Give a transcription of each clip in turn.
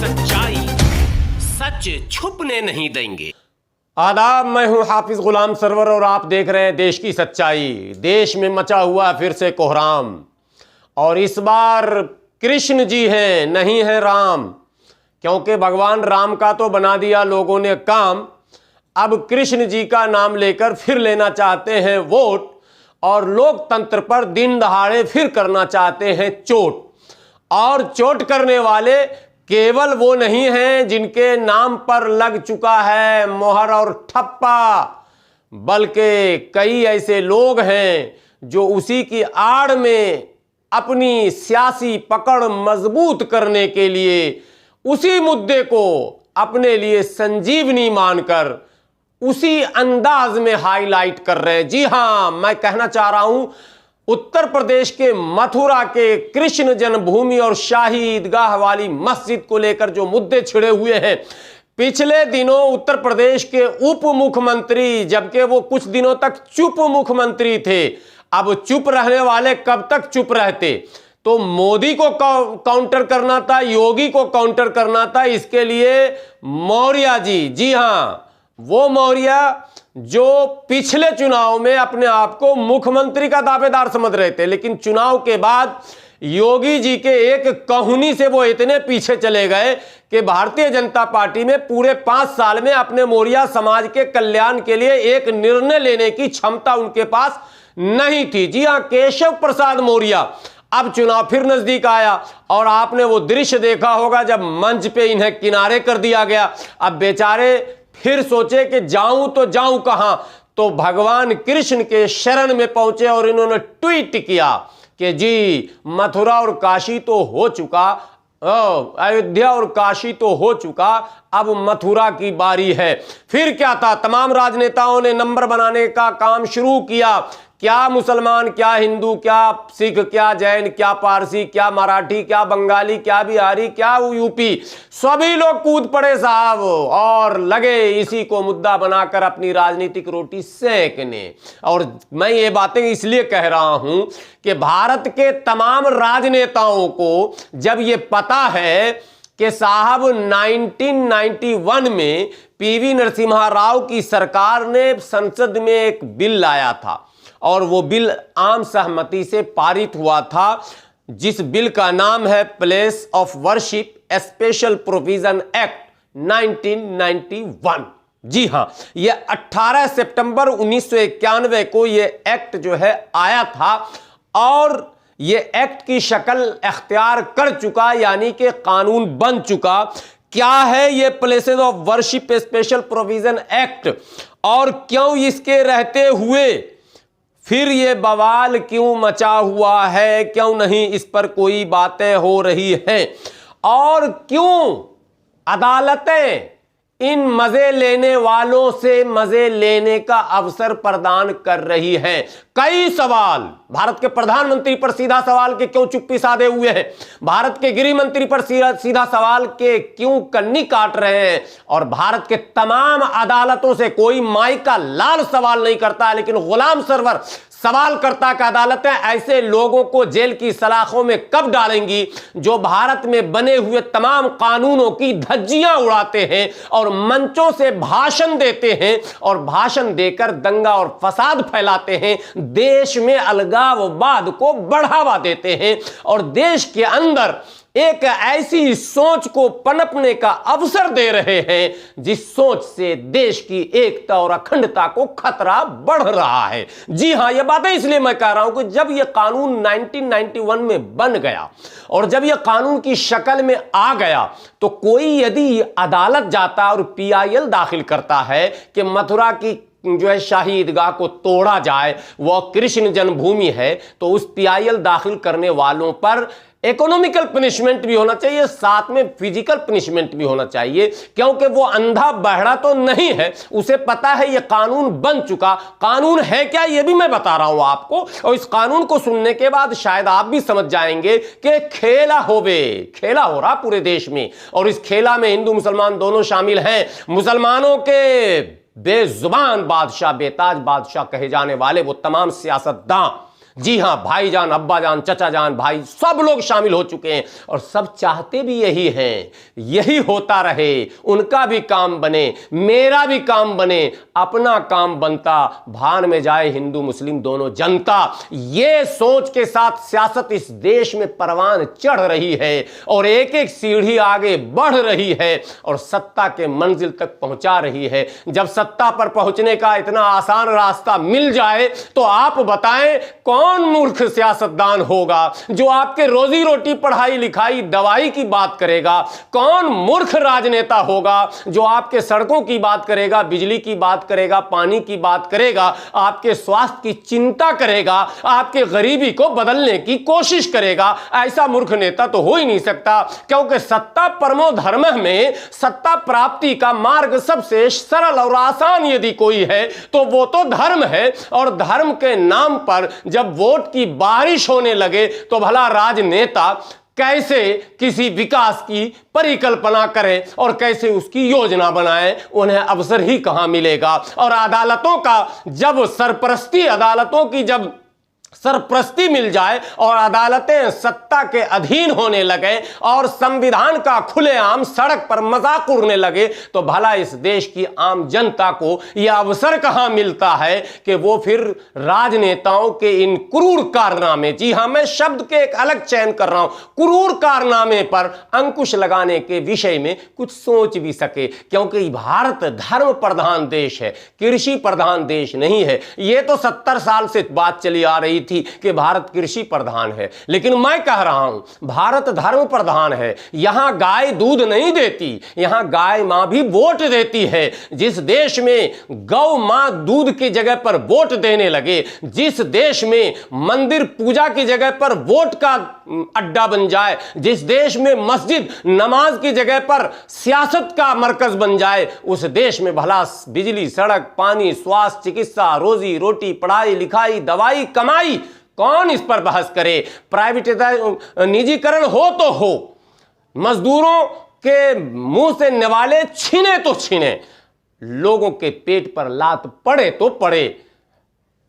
सच्चाई सच छुपने नहीं देंगे। आदाब, मैं हूं हाफिज गुलाम सरवर और आप देख रहे हैं देश की सच्चाई। देश में मचा हुआ फिर से कोहराम और इस बार कृष्ण जी हैं, नहीं है राम, क्योंकि भगवान राम का तो बना दिया लोगों ने काम। अब कृष्ण जी का नाम लेकर फिर लेना चाहते हैं वोट और लोकतंत्र पर दिन दहाड़े फिर करना चाहते हैं चोट। और चोट करने वाले केवल वो नहीं हैं जिनके नाम पर लग चुका है मोहर और ठप्पा, बल्कि कई ऐसे लोग हैं जो उसी की आड़ में अपनी सियासी पकड़ मजबूत करने के लिए उसी मुद्दे को अपने लिए संजीवनी मानकर उसी अंदाज में हाईलाइट कर रहे हैं। जी हां, मैं कहना चाह रहा हूं उत्तर प्रदेश के मथुरा के कृष्ण जन्मभूमि और शाही ईदगाह वाली मस्जिद को लेकर जो मुद्दे छिड़े हुए हैं। पिछले दिनों उत्तर प्रदेश के उप मुख्यमंत्री, जबकि वो कुछ दिनों तक चुप मुख्यमंत्री थे, अब चुप रहने वाले कब तक चुप रहते? तो मोदी को काउंटर करना था, योगी को काउंटर करना था, इसके लिए मौर्य जी हां, वो मौर्य जो पिछले चुनाव में अपने आप को मुख्यमंत्री का दावेदार समझ रहे थे, लेकिन चुनाव के बाद योगी जी के एक कहूनी से वो इतने पीछे चले गए कि भारतीय जनता पार्टी में पूरे 5 साल में अपने मौर्य समाज के कल्याण के लिए एक निर्णय लेने की क्षमता उनके पास नहीं थी। जी हां, केशव प्रसाद मौर्य। अब चुनाव फिर नजदीक आया और आपने वो दृश्य देखा होगा जब मंच पे इन्हें किनारे कर दिया गया। अब बेचारे फिर सोचे कि जाऊं तो जाऊं कहां, तो भगवान कृष्ण के शरण में पहुंचे और इन्होंने ट्वीट किया कि जी मथुरा और काशी तो हो चुका, अयोध्या और काशी तो हो चुका, अब मथुरा की बारी है। फिर क्या था, तमाम राजनेताओं ने नंबर बनाने का काम शुरू किया। क्या मुसलमान, क्या हिंदू, क्या सिख, क्या जैन, क्या पारसी, क्या मराठी, क्या बंगाली, क्या बिहारी, क्या यूपी, सभी लोग कूद पड़े साहब और लगे इसी को मुद्दा बनाकर अपनी राजनीतिक रोटी सेकने। और मैं ये बातें इसलिए कह रहा हूं कि भारत के तमाम राजनेताओं को जब ये पता है कि साहब 1991 में पीवी नरसिम्हा राव की सरकार ने संसद में एक बिल लाया था और वो बिल आम सहमति से पारित हुआ था, जिस बिल का नाम है place of worship special provision act 1991। जी हां, ये 18 सितंबर 1991 को ये एक्ट जो है आया था और ये एक्ट की शक्ल अख्तियार कर चुका, यानी कि कानून बन चुका। क्या है ये places of worship special provision act और क्यों इसके रहते हुए फिर ये बवाल क्यों मचा हुआ है, क्यों नहीं इस पर कोई बातें हो रही हैं और क्यों अदालतें इन मजे लेने वालों से मजे लेने का अवसर प्रदान कर रही हैं? कई सवाल भारत के प्रधानमंत्री पर सीधा सवाल के क्यों चुप्पी साधे हुए हैं, भारत के गृह मंत्री पर सीधा सवाल के क्यों कन्नी काट रहे हैं और भारत के तमाम अदालतों से कोई माई का लाल सवाल नहीं करता है, लेकिन गुलाम सरवर सवाल करता कि अदालतें ऐसे लोगों को जेल की सलाखों में कब डालेंगी जो भारत में बने हुए तमाम कानूनों की धज्जियां उड़ाते हैं और मंचों से भाषण देते हैं और भाषण देकर दंगा और फसाद फैलाते हैं, देश में अलगाववाद को बढ़ावा देते हैं और देश के अंदर एक ऐसी सोच को पनपने का अवसर दे रहे हैं जिस सोच से देश की एकता और अखंडता को खतरा बढ़ रहा है। जी हां, यह बातें इसलिए मैं कह रहा हूं कि जब यह कानून 1991 में बन गया और जब यह कानून की शक्ल में आ गया तो कोई यदि अदालत जाता और पीआईएल दाखिल करता है कि मथुरा की जो है शाही ईदगाह को तोड़ा जाए, वह कृष्ण जन्मभूमि है, तो उस पीआईएल दाखिल करने वालों पर इकोनॉमिकल पनिशमेंट भी होना चाहिए, साथ में फिजिकल पनिशमेंट भी होना चाहिए, क्योंकि वो अंधा बहरा तो नहीं है, उसे पता है ये कानून बन चुका। कानून है क्या ये भी मैं बता रहा हूं आपको, और इस कानून को सुनने के बाद शायद आप भी समझ जाएंगे कि खेला हो रहा पूरे देश में, और इस खेला में हिंदू मुसलमान दोनों शामिल हैं। मुसलमानों के बेजुबान बादशाह, बेताज बादशाह कहे जाने वाले वो तमाम सियासतदान जी हां, भाईजान, अब्बाजान, चचा जान, भाई सब लोग शामिल हो चुके हैं और सब चाहते भी यही हैं, यही होता रहे, उनका भी काम बने, मेरा भी काम बने, अपना काम बनता, भान में जाए हिंदू मुस्लिम दोनों जनता। ये सोच के साथ सियासत इस देश में परवान चढ़ रही है और एक एक सीढ़ी आगे बढ़ रही है और सत्ता के मंजिल तक पहुंचा रही है। जब सत्ता पर पहुंचने का इतना आसान रास्ता मिल जाए तो आप बताएं कौन मूर्ख सियासतदान होगा जो आपके रोजी रोटी, पढ़ाई लिखाई, दवाई की बात करेगा? कौन मूर्ख राजनेता होगा जो आपके सड़कों की बात करेगा, बिजली की बात करेगा, पानी की बात करेगा, आपके स्वास्थ्य की चिंता करेगा, आपके गरीबी को बदलने की कोशिश करेगा? ऐसा मूर्ख नेता तो हो ही नहीं सकता, क्योंकि सत्ता परमो धर्म में सत्ता प्राप्ति का मार्ग सबसे सरल और आसान यदि कोई है तो वो तो धर्म है। और धर्म के नाम पर जब वोट की बारिश होने लगे तो भला राजनेता कैसे किसी विकास की परिकल्पना करें और कैसे उसकी योजना बनाएं? उन्हें अवसर ही कहां मिलेगा। और अदालतों का जब सरपरस्ती, अदालतों की जब सरप्रस्ती मिल जाए और अदालतें सत्ता के अधीन होने लगे और संविधान का खुलेआम सड़क पर मजाक उड़ने लगे तो भला इस देश की आम जनता को यह अवसर कहां मिलता है कि वो फिर राजनेताओं के इन क्रूर कारनामे, जी हां, मैं शब्द के एक अलग चयन कर रहा हूं, क्रूर कारनामे पर अंकुश लगाने के विषय में कुछ सोच भी सके। क्योंकि भारत धर्म प्रधान देश है, कृषि प्रधान देश नहीं है। यह तो 70 साल से बात चली आ रही थी कि भारत कृषि प्रधान है, लेकिन मैं कह रहा हूं भारत धर्म प्रधान है। यहां गाय दूध नहीं देती, यहां गाय मां भी वोट देती है। जिस देश में गौ मां दूध की जगह पर वोट देने लगे, जिस देश में मंदिर पूजा की जगह पर वोट का अड्डा बन जाए, जिस देश में मस्जिद नमाज की जगह पर सियासत का मरकज बन जाए, उस देश में भला बिजली, सड़क, पानी, स्वास्थ्य, चिकित्सा, रोजी रोटी, पढ़ाई लिखाई, दवाई, कमाई, कौन इस पर बहस करे? प्राइवेट निजीकरण हो तो हो, मजदूरों के मुंह से निवाले छीने तो छीने, लोगों के पेट पर लात पड़े तो पड़े,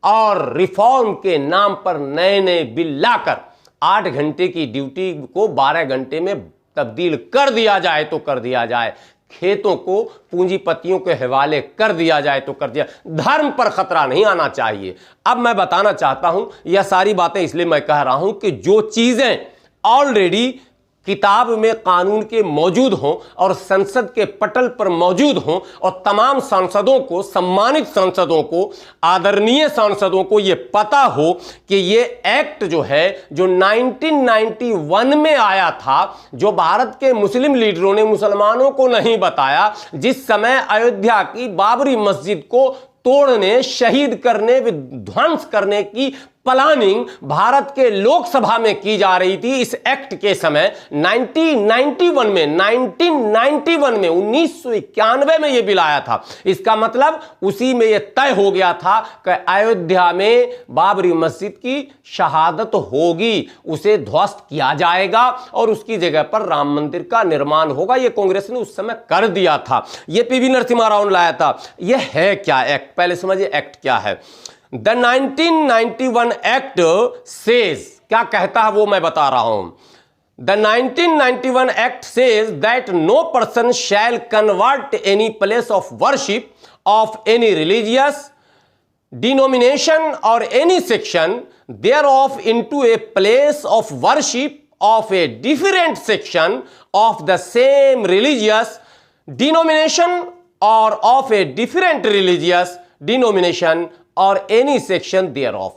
और रिफॉर्म के नाम पर नए नए बिल लाकर 8 घंटे की ड्यूटी को 12 घंटे में तब्दील कर दिया जाए तो कर दिया जाए, खेतों को पूंजीपतियों के हवाले कर दिया जाए तो कर दिया। धर्म पर खतरा नहीं आना चाहिए। अब मैं बताना चाहता हूं, यह सारी बातें इसलिए मैं कह रहा हूं कि जो चीजें ऑलरेडी किताब में कानून के मौजूद हों और संसद के पटल पर मौजूद हों और तमाम सांसदों को, सम्मानित सांसदों को, आदरणीय सांसदों को यह पता हो कि यह एक्ट जो है, जो 1991 में आया था, जो भारत के मुस्लिम लीडरों ने मुसलमानों को नहीं बताया, जिस समय अयोध्या की बाबरी मस्जिद को तोड़ने, शहीद करने, विध्वंस करने की प्लानिंग भारत के लोकसभा में की जा रही थी। इस एक्ट के समय 1991 में 1991 में यह बिल आया था। इसका मतलब उसी में यह तय हो गया था कि अयोध्या में बाबरी मस्जिद की शहादत होगी, उसे ध्वस्त किया जाएगा और उसकी जगह पर राम मंदिर का निर्माण होगा। यह कांग्रेस ने उस समय कर दिया था, यह पीवी नरसिम्हा राव ने लाया था। यह है क्या एक्ट? पहले समझिए एक्ट क्या है। The 1991 Act says, क्या कहता है वो मैं बता रहा हूं। The 1991 Act says that no person shall convert any place of worship of any religious denomination or any section thereof into a place of worship of a different section of the same religious denomination or of a different religious denomination और any section there of.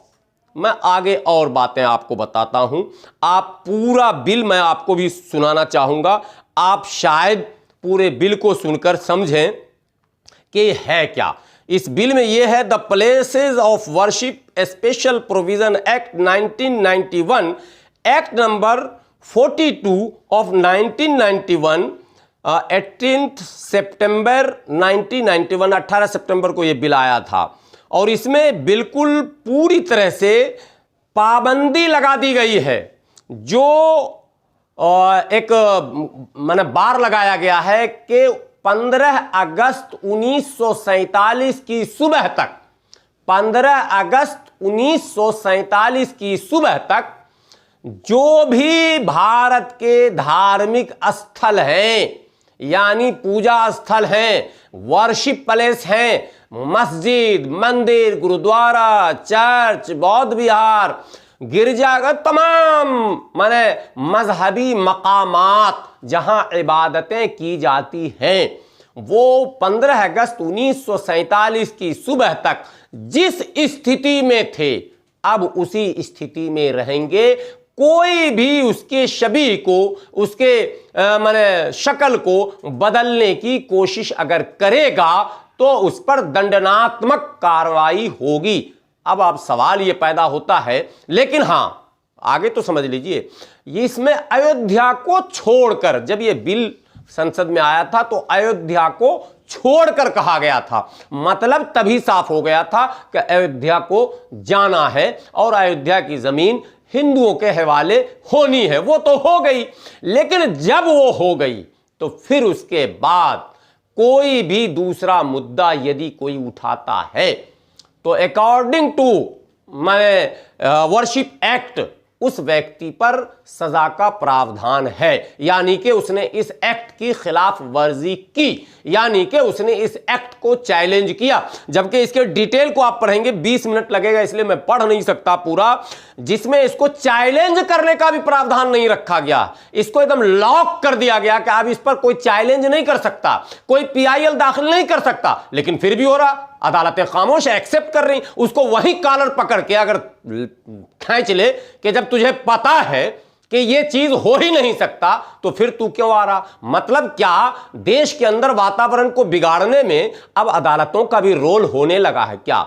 मैं आगे और बातें आपको बताता हूं। आप पूरा बिल मैं आपको भी सुनाना चाहूंगा, आप शायद पूरे बिल को सुनकर समझें कि है क्या। इस बिल में यह है, the places of worship special provision act 1991, act number 42 of 1991, 18 सितंबर 1991, 18 सितंबर को यह बिल आया था। और इसमें बिल्कुल पूरी तरह से पाबंदी लगा दी गई है, जो एक माने बार लगाया गया है कि 15 अगस्त 1947 की सुबह तक, 15 अगस्त 1947 की सुबह तक जो भी भारत के धार्मिक स्थल हैं, यानी पूजा स्थल हैं, वर्शिप प्लेस हैं, मस्जिद, मंदिर, गुरुद्वारा, चर्च, बौद्ध विहार, गिरजाघर, तमाम माने मजहबी मकामात जहां इबादतें की जाती हैं, वो 15 अगस्त 1947 की सुबह तक जिस स्थिति में थे अब उसी स्थिति में रहेंगे। कोई भी उसके शबीह को, उसके माने शक्ल को बदलने की कोशिश अगर करेगा तो उस पर दंडनात्मक कार्रवाई होगी। अब आप सवाल ये पैदा होता है, लेकिन हां आगे तो समझ लीजिए, इसमें अयोध्या को छोड़कर, जब ये बिल संसद में आया था तो अयोध्या को छोड़कर कहा गया था, मतलब तभी साफ हो गया था कि अयोध्या को जाना है और अयोध्या की जमीन हिंदुओं के हवाले होनी है। वो तो हो गई, लेकिन जब वो हो गई तो फिर उसके बाद कोई भी दूसरा मुद्दा यदि कोई उठाता है तो अकॉर्डिंग टू वर्शिप एक्ट उस व्यक्ति पर सजा का प्रावधान है, यानी कि उसने इस एक्ट की खिलाफ वर्जी की, यानी कि उसने इस एक्ट को चैलेंज किया। जबकि इसके डिटेल को आप पढ़ेंगे, 20 मिनट लगेगा इसलिए मैं पढ़ नहीं सकता पूरा, जिसमें इसको चैलेंज करने का भी प्रावधान नहीं रखा गया। इसको एकदम लॉक कर दिया गया कि अब इस पर कोई चैलेंज नहीं कर सकता, कोई पीआईएल दाखिल नहीं कर सकता, लेकिन फिर भी हो रहा, अदालतें खामोश एक्सेप्ट कर रही। उसको वही कॉलर पकड़ के अगर खींच ले कि जब तुझे पता है कि ये चीज हो ही नहीं सकता तो फिर तू क्यों आ रहा। मतलब क्या देश के अंदर वातावरण को बिगाड़ने में अब अदालतों का भी रोल होने लगा है क्या?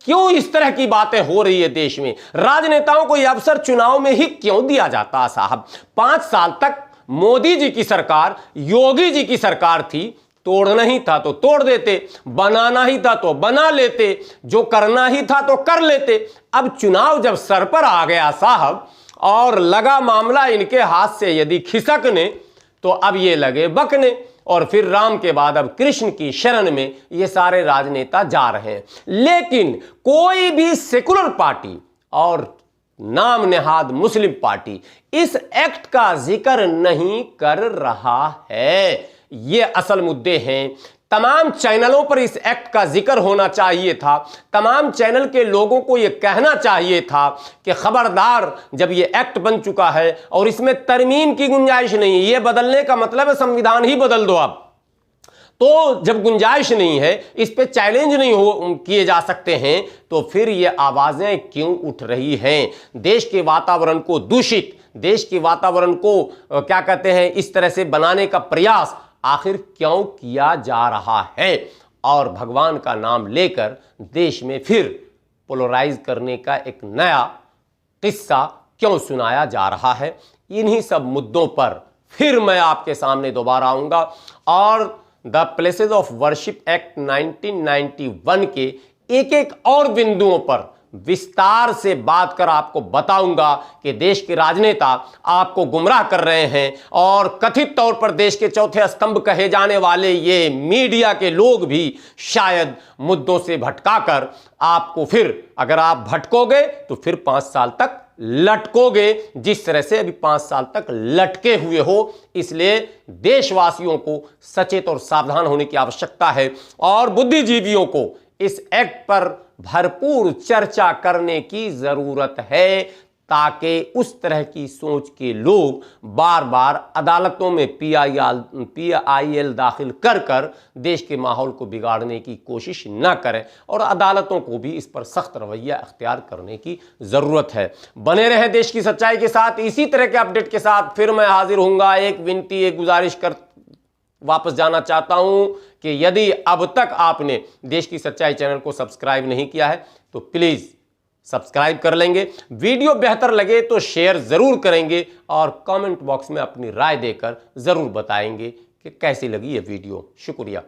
क्यों इस तरह की बातें हो रही है देश में? राजनेताओं को यह अवसर चुनाव में ही क्यों दिया जाता साहब? 5 साल तक मोदी जी की सरकार, योगी जी की सरकार थी, तोड़ना ही था तो तोड़ देते, बनाना ही था तो बना लेते, जो करना ही था तो कर लेते। अब चुनाव जब सर पर आ गया साहब और लगा मामला इनके हाथ से यदि खिसकने, तो अब ये लगे बकने, और फिर राम के बाद अब कृष्ण की शरण में ये सारे राजनेता जा रहे हैं। लेकिन कोई भी सेकुलर पार्टी और नाम नेहाद मुस्लिम पार्टी इस एक्ट का जिक्र नहीं कर रहा है। ये असल मुद्दे हैं। तमाम चैनलों पर इस एक्ट का जिक्र होना चाहिए था। तमाम चैनल के लोगों को यह कहना चाहिए था कि खबरदार, जब यह एक्ट बन चुका है और इसमें तरमीम की गुंजाइश नहीं, यह बदलने का मतलब है संविधान ही बदल दो आप। तो जब गुंजाइश नहीं है, इस पे चैलेंज नहीं किए जा सकते हैं, तो फिर ये आवाजें क्यों उठ रही हैं? देश के वातावरण को दूषित, देश के वातावरण को क्या कहते हैं, इस तरह से बनाने का प्रयास आखिर क्यों किया जा रहा है? और भगवान का नाम लेकर देश में फिर पोलराइज करने का एक नया किस्सा क्यों सुनाया जा रहा है? इन्हीं सब मुद्दों पर फिर मैं आपके सामने दोबारा आऊंगा और the places of worship act 1991 के एक एक और बिंदुओं पर विस्तार से बात कर आपको बताऊंगा कि देश के राजनेता आपको गुमराह कर रहे हैं और कथित तौर पर देश के चौथे स्तंभ कहे जाने वाले ये मीडिया के लोग भी शायद मुद्दों से भटकाकर आपको फिर, अगर आप भटकोगे तो फिर 5 साल तक लटकोगे, जिस तरह से अभी 5 साल तक लटके हुए हो। इसलिए देशवासियों को सचेत और सावधान होने की आवश्यकता है और बुद्धिजीवियों को इस एक्ट पर भरपूर चर्चा करने की जरूरत है, ताकि उस तरह की सोच के लोग बार बार अदालतों में पीआईएल दाखिल कर कर देश के माहौल को बिगाड़ने की कोशिश न करें और अदालतों को भी इस पर सख्त रवैया अख्तियार करने की ज़रूरत है। बने रहे देश की सच्चाई के साथ। इसी तरह के अपडेट के साथ फिर मैं हाजिर होऊंगा। एक विनती, एक गुजारिश कर वापस जाना चाहता हूं कि यदि अब तक आपने देश की सच्चाई चैनल को सब्सक्राइब नहीं किया है तो प्लीज़ सब्सक्राइब कर लेंगे। वीडियो बेहतर लगे तो शेयर ज़रूर करेंगे और कमेंट बॉक्स में अपनी राय देकर ज़रूर बताएंगे कि कैसी लगी ये वीडियो। शुक्रिया।